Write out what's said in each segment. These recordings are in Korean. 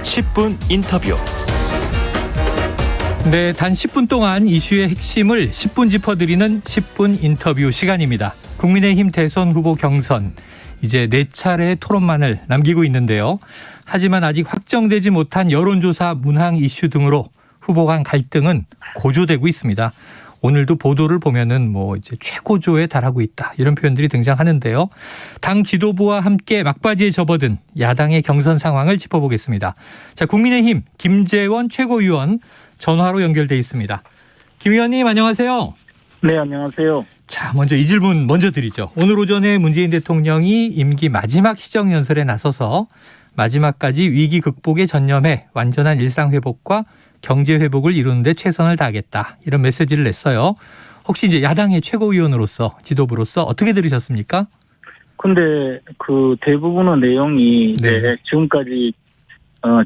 10분 인터뷰. 네, 단 10분 동안 이슈의 핵심을 10분 짚어드리는 10분 인터뷰 시간입니다. 국민의힘 대선 후보 경선, 이제 4차례의 토론만을 남기고 있는데요. 하지만 아직 확정되지 못한 여론조사 문항 이슈 등으로 후보 간 갈등은 고조되고 있습니다. 오늘도 보도를 보면은 이제 최고조에 달하고 있다, 이런 표현들이 등장하는데요. 당 지도부와 함께 막바지에 접어든 야당의 경선 상황을 짚어보겠습니다. 자, 국민의힘 김재원 최고위원 전화로 연결돼 있습니다. 김 의원님, 안녕하세요. 네, 안녕하세요. 자, 먼저 이 질문 먼저 드리죠. 오늘 오전에 문재인 대통령이 임기 마지막 시정연설에 나서서 마지막까지 위기 극복에 전념해 완전한 일상 회복과 경제 회복을 이루는 데 최선을 다하겠다, 이런 메시지를 냈어요. 혹시 이제 야당의 최고위원으로서, 지도부로서 어떻게 들으셨습니까? 근데 그 대부분의 내용이 네. 이제 지금까지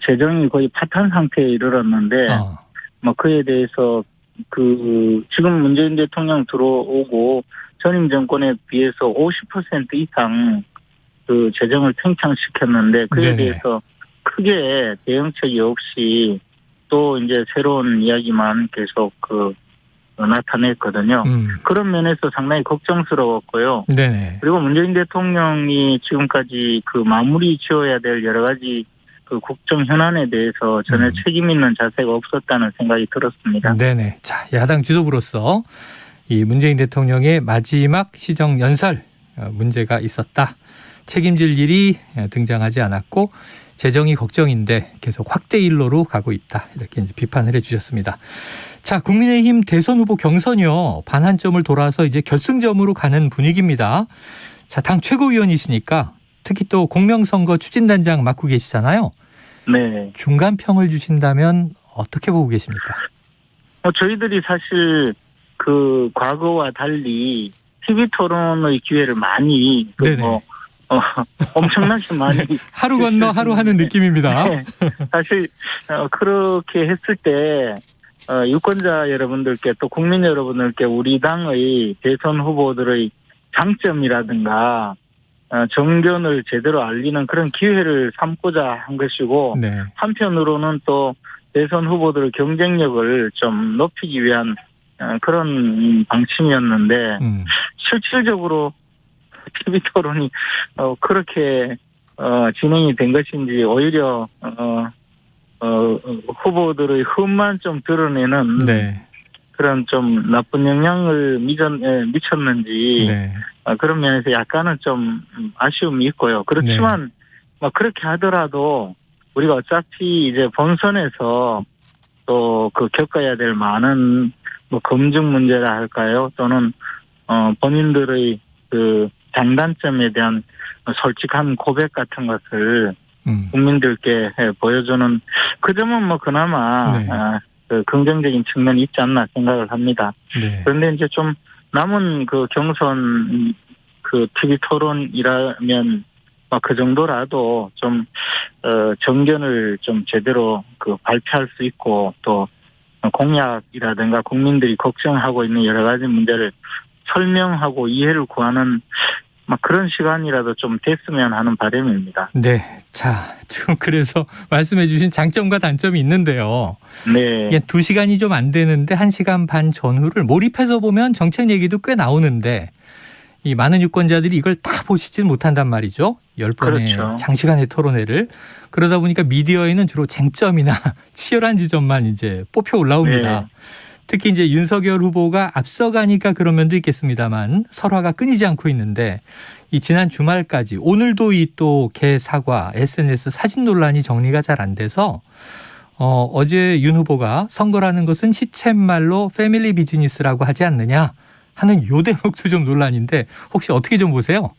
재정이 거의 파탄 상태에 이르렀는데 그에 대해서 그 지금 문재인 대통령 들어오고 전임 정권에 비해서 50% 이상 그 재정을 팽창시켰는데 그에 네네. 대해서 크게 대응책이 없이 또 이제 새로운 이야기만 계속 나타냈거든요. 그런 면에서 상당히 걱정스러웠고요. 네네. 그리고 문재인 대통령이 지금까지 그 마무리 지어야 될 여러 가지 그 국정 현안에 대해서 전혀 책임 있는 자세가 없었다는 생각이 들었습니다. 네네. 자, 야당 지도부로서 이 문재인 대통령의 마지막 시정 연설 문제가 있었다. 책임질 일이 등장하지 않았고 재정이 걱정인데 계속 확대 일로로 가고 있다, 이렇게 이제 비판을 해주셨습니다. 자, 국민의힘 대선 후보 경선이요, 반환점을 돌아서 이제 결승점으로 가는 분위기입니다. 자, 당 최고위원이시니까 특히 또 공명선거 추진단장 맡고 계시잖아요. 네. 중간평을 주신다면 어떻게 보고 계십니까? 저희들이 사실 그 과거와 달리 TV 토론의 기회를 많이 엄청나게 많이 하루 건너 하루 하는 느낌입니다. 네. 사실 그렇게 했을 때 유권자 여러분들께 또 국민 여러분들께 우리 당의 대선 후보들의 장점이라든가 정견을 제대로 알리는 그런 기회를 삼고자 한 것이고, 네. 한편으로는 또 대선 후보들의 경쟁력을 좀 높이기 위한 그런 방침이었는데 실질적으로 TV 토론이 그렇게 진행이 된 것인지 오히려 후보들의 흠만 좀 드러내는 네. 그런 좀 나쁜 영향을 미쳤는지 네. 그런 면에서 약간은 좀 아쉬움이 있고요. 그렇지만 그렇게 하더라도 우리가 어차피 이제 본선에서 또 겪어야 될 많은 검증 문제라 할까요? 또는 본인들의 그 장단점에 대한 솔직한 고백 같은 것을 국민들께 보여주는 그 점은 그나마 그 긍정적인 측면이 있지 않나 생각을 합니다. 네. 그런데 이제 좀 남은 그 경선 그 TV 토론이라면 그 정도라도 좀 정견을 좀 제대로 발표할 수 있고 또 공약이라든가 국민들이 걱정하고 있는 여러 가지 문제를 설명하고 이해를 구하는 그런 시간이라도 좀 됐으면 하는 바람입니다. 네. 자, 지금 그래서 말씀해 주신 장점과 단점이 있는데요. 네. 이게 2시간이 좀 안 되는데 1시간 반 전후를 몰입해서 보면 정책 얘기도 꽤 나오는데 이 많은 유권자들이 이걸 다 보시지는 못한단 말이죠. 10번의 그렇죠. 장시간의 토론회를. 그러다 보니까 미디어에는 주로 쟁점이나 치열한 지점만 이제 뽑혀 올라옵니다. 네. 특히 이제 윤석열 후보가 앞서가니까 그런 면도 있겠습니다만 설화가 끊이지 않고 있는데 이 지난 주말까지 오늘도 이 또 개 사과 SNS 사진 논란이 정리가 잘 안 돼서 어제 윤 후보가 선거라는 것은 시쳇말로 패밀리 비즈니스라고 하지 않느냐 하는 요 대목도 좀 논란인데 혹시 어떻게 좀 보세요?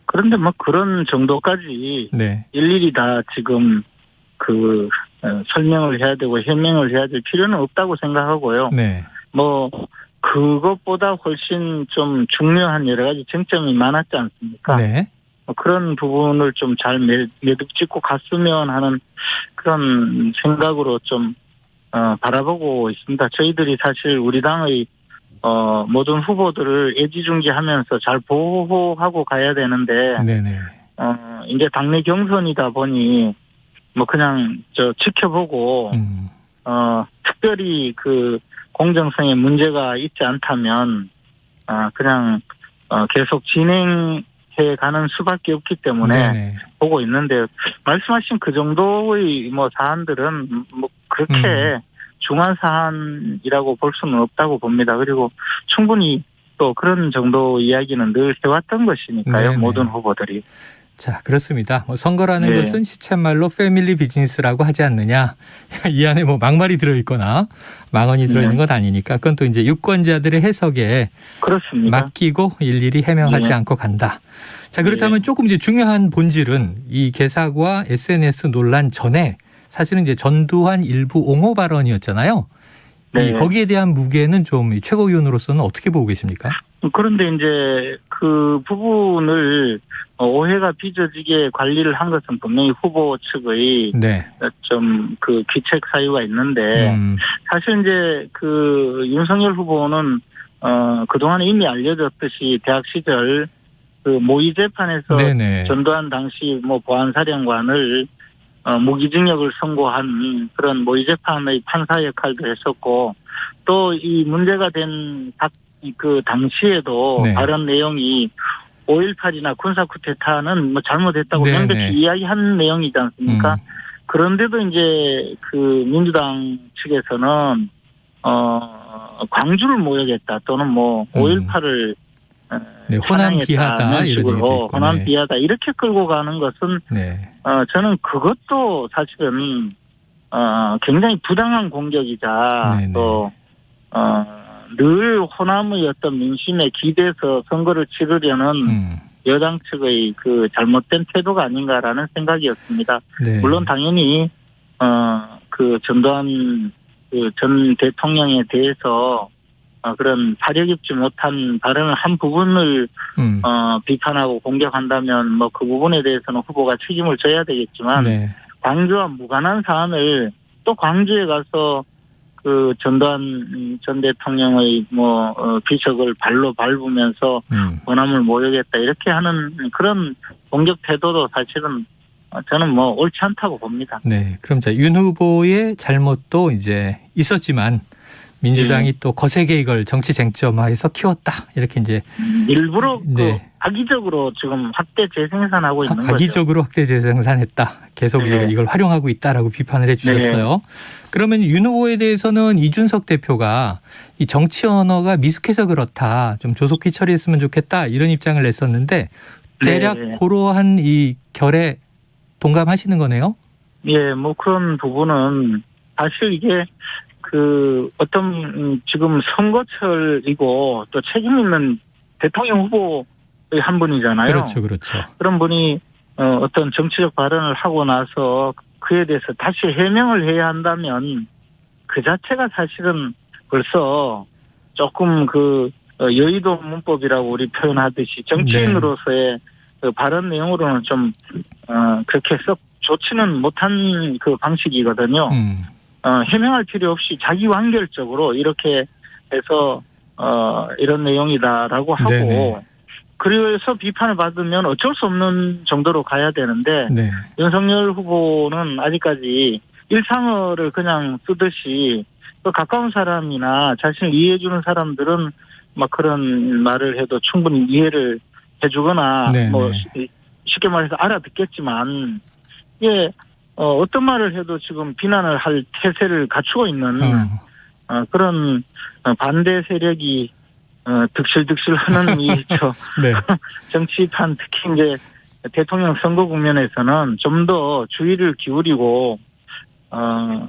그런데 그런 정도까지 네. 일일이 다 지금 설명을 해야 되고 해명을 해야 될 필요는 없다고 생각하고요. 네. 그것보다 훨씬 좀 중요한 여러 가지 쟁점이 많았지 않습니까? 네. 그런 부분을 좀 잘 매듭 짓고 갔으면 하는 그런 생각으로 좀 바라보고 있습니다. 저희들이 사실 우리 당의 모든 후보들을 애지중지하면서 잘 보호하고 가야 되는데 네네. 이제 당내 경선이다 보니 뭐 그냥 지켜보고 특별히 그 공정성에 문제가 있지 않다면 그냥 계속 진행해 가는 수밖에 없기 때문에 네네. 보고 있는데 말씀하신 그 정도의 뭐 사안들은 뭐 그렇게 중한 사안이라고 볼 수는 없다고 봅니다. 그리고 충분히 또 그런 정도 이야기는 늘 해왔던 것이니까요. 네네. 모든 후보들이. 자, 그렇습니다. 뭐 선거라는 네. 것은 시쳇말로 패밀리 비즈니스라고 하지 않느냐. 이 안에 뭐 막말이 들어있거나 망언이 들어있는 건 아니니까 그건 또 이제 유권자들의 해석에 그렇습니다. 맡기고 일일이 해명하지 네. 않고 간다. 자, 그렇다면 조금 이제 중요한 본질은 이 개사과 SNS 논란 전에 사실은 이제 전두환 일부 옹호 발언이었잖아요. 네. 거기에 대한 무게는 좀 최고위원으로서는 어떻게 보고 계십니까? 그런데 이제 그 부분을 오해가 빚어지게 관리를 한 것은 분명히 후보 측의 네. 좀 그 귀책 사유가 있는데 사실 이제 그 윤석열 후보는 그동안 이미 알려졌듯이 대학 시절 그 모의 재판에서 네네. 전두환 당시 뭐 보안사령관을 무기징역을 선고한 그런 모의 재판의 판사 역할도 했었고 또 이 문제가 된 그 당시에도 네. 발언 내용이 5.18이나 군사 쿠데타는 뭐 잘못했다고 네네. 명백히 이야기한 내용이지 않습니까? 그런데도 이제 그 민주당 측에서는 광주를 모욕했다 또는 뭐 5.18을 네, 호남 비하다 이런 식으로 얘기도 있고. 호남 네. 비하다 이렇게 끌고 가는 것은 네. 저는 그것도 사실은 굉장히 부당한 공격이자 네네. 또 늘 호남의 어떤 민심에 기대서 선거를 치르려는 여당 측의 그 잘못된 태도가 아닌가라는 생각이었습니다. 네. 물론 당연히 그 전두환 그 전 대통령에 대해서 그런 사려 깊지 못한 발언을 한 부분을 비판하고 공격한다면 뭐 그 부분에 대해서는 후보가 책임을 져야 되겠지만 네. 광주와 무관한 사안을 또 광주에 가서 그 전두환 전 대통령의 뭐 비석을 발로 밟으면서 호남을 모욕했다 이렇게 하는 그런 공격 태도도 사실은 저는 뭐 옳지 않다고 봅니다. 네. 그럼 자, 윤 후보의 잘못도 이제 있었지만 민주당이 또 거세게 이걸 정치 쟁점화해서 키웠다. 이렇게 이제 일부러 네. 그 악의적으로 지금 확대 재생산하고 있는 거죠. 악의적으로 확대 재생산했다. 계속 네. 이걸 활용하고 있다라고 비판을 해 주셨어요. 그러면 윤 후보에 대해서는 이준석 대표가 이 정치 언어가 미숙해서 그렇다. 좀 조속히 처리했으면 좋겠다. 이런 입장을 냈었는데 대략 네. 그러한 이 결에 동감하시는 거네요? 예, 뭐 그런 부분은 사실 이게 그 어떤 지금 선거철이고 또 책임 있는 대통령 후보의 한 분이잖아요. 그렇죠, 그렇죠. 그런 분이 어떤 정치적 발언을 하고 나서 그에 대해서 다시 해명을 해야 한다면 그 자체가 사실은 벌써 조금 그 여의도 문법이라고 우리 표현하듯이 정치인으로서의 그 발언 내용으로는 좀 그렇게 썩 좋지는 못한 그 방식이거든요. 해명할 필요 없이 자기 완결적으로 이렇게 해서 이런 내용이다라고 하고 네네. 그래서 비판을 받으면 어쩔 수 없는 정도로 가야 되는데 네. 윤석열 후보는 아직까지 일상어를 그냥 쓰듯이 또 가까운 사람이나 자신을 이해해주는 사람들은 막 그런 말을 해도 충분히 이해를 해주거나 네네. 뭐 쉽게 말해서 알아듣겠지만 이게 어떤 말을 해도 지금 비난을 할 태세를 갖추고 있는 그런 반대 세력이 득실득실하는 네. 정치판 특히 이제 대통령 선거 국면에서는 좀 더 주의를 기울이고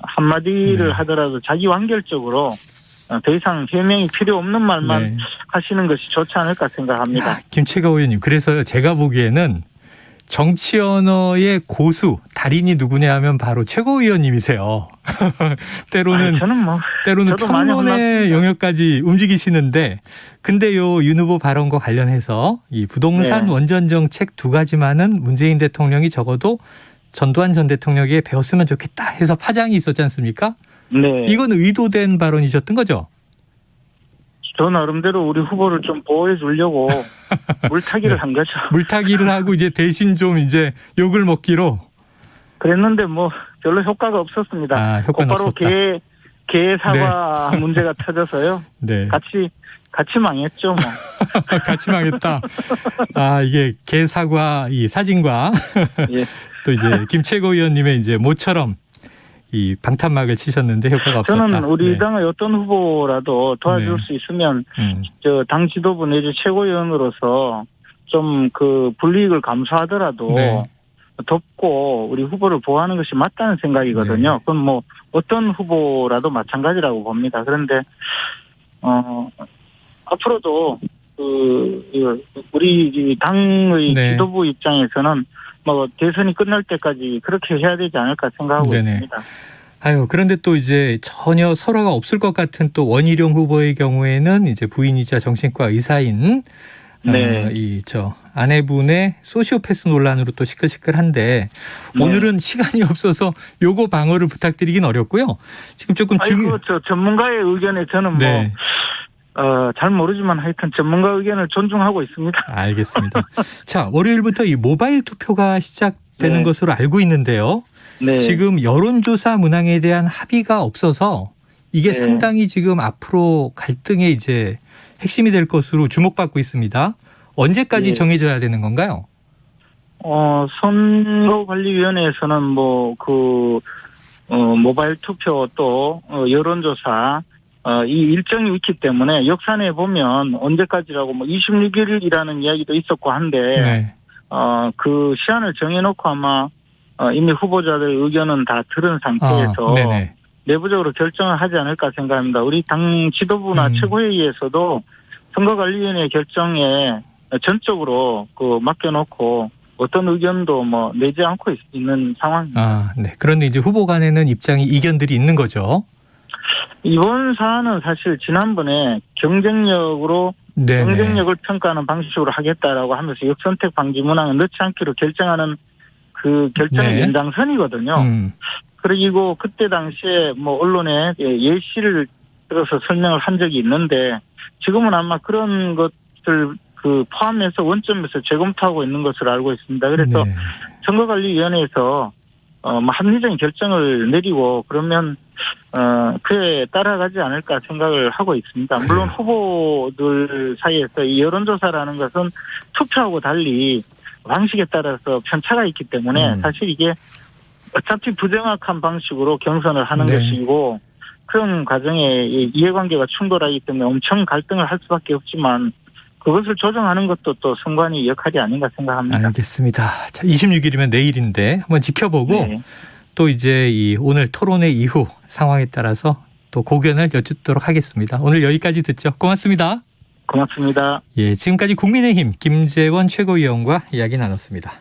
한마디를 하더라도 자기 완결적으로 더 이상 해명이 필요 없는 말만 하시는 것이 좋지 않을까 생각합니다. 야, 김치가 의원님, 그래서 제가 보기에는 정치 언어의 고수, 달인이 누구냐 하면 바로 최고위원님이세요. 때로는 저도 많이 평론의 영역까지 움직이시는데, 근데 윤 후보 발언과 관련해서 이 부동산 원전 정책 두 가지만은 문재인 대통령이 적어도 전두환 전 대통령에게 배웠으면 좋겠다 해서 파장이 있었지 않습니까? 네. 이건 의도된 발언이셨던 거죠? 저 나름대로 우리 후보를 좀 보호해 주려고 물타기를 한 거죠. 물타기를 하고 이제 대신 좀 이제 욕을 먹기로. 그랬는데 뭐 별로 효과가 없었습니다. 아, 효과는 곧바로 없었다. 개 사과 문제가 터져서요. 네. 같이 망했죠, 뭐. 같이 망했다. 아, 이게 개 사과 이 사진과 예. 또 이제 김 최고위원님의 이제 모처럼 이 방탄막을 치셨는데 효과가 없었다. 저는 우리 네. 당의 어떤 후보라도 도와줄 네. 수 있으면 음. 저 당 지도부 내지 최고위원으로서 좀 그 불이익을 감수하더라도 네. 돕고 우리 후보를 보호하는 것이 맞다는 생각이거든요. 네. 그건 뭐 어떤 후보라도 마찬가지라고 봅니다. 그런데 앞으로도 우리 당의 네. 지도부 입장에서는 뭐 대선이 끝날 때까지 그렇게 해야 되지 않을까 생각하고 네네. 있습니다. 아유, 그런데 또 이제 전혀 설화가 없을 것 같은 또 원희룡 후보의 경우에는 이제 부인이자 정신과 의사인 네. 아내분의 소시오패스 논란으로 또 시끌시끌한데 네. 오늘은 시간이 없어서 요거 방어를 부탁드리긴 어렵고요. 지금 조금 저 전문가의 의견에 저는 네. 잘 모르지만 하여튼 전문가 의견을 존중하고 있습니다. 알겠습니다. 자, 월요일부터 이 모바일 투표가 시작되는 네. 것으로 알고 있는데요. 네. 지금 여론조사 문항에 대한 합의가 없어서 이게 네. 상당히 지금 앞으로 갈등의 이제 핵심이 될 것으로 주목받고 있습니다. 언제까지 네. 정해져야 되는 건가요? 선거관리위원회에서는 모바일 투표 또 여론조사 이 일정이 있기 때문에 역산해 보면 언제까지라고 26일이라는 이야기도 있었고 한데 네. 그 시한을 정해놓고 아마 이미 후보자들의 의견은 다 들은 상태에서 네네. 내부적으로 결정을 하지 않을까 생각합니다. 우리 당 지도부나 최고회의에서도 선거관리위원회 결정에 전적으로 맡겨놓고 어떤 의견도 내지 않고 있는 상황입니다. 아, 네. 그런데 이제 후보 간에는 이견들이 있는 거죠. 이번 사안은 사실 지난번에 경쟁력을 평가하는 방식으로 하겠다라고 하면서 역선택 방지 문항을 넣지 않기로 결정하는 그 결정의 네. 연장선이거든요. 그리고 그때 당시에 언론에 예시를 들어서 설명을 한 적이 있는데 지금은 아마 그런 것들 포함해서 원점에서 재검토하고 있는 것으로 알고 있습니다. 그래서 네. 선거관리위원회에서 합리적인 결정을 내리고 그러면 그에 따라가지 않을까 생각을 하고 있습니다. 물론 후보들 사이에서 이 여론조사라는 것은 투표하고 달리 방식에 따라서 편차가 있기 때문에 사실 이게 어차피 부정확한 방식으로 경선을 하는 네. 것이고 그런 과정에 이해관계가 충돌하기 때문에 엄청 갈등을 할 수밖에 없지만 그것을 조정하는 것도 또 선관위 역할이 아닌가 생각합니다. 알겠습니다. 자, 26일이면 내일인데 한번 지켜보고 네. 또 이제 오늘 토론회 이후 상황에 따라서 또 고견을 여쭙도록 하겠습니다. 오늘 여기까지 듣죠. 고맙습니다. 고맙습니다. 예, 지금까지 국민의힘 김재원 최고위원과 이야기 나눴습니다.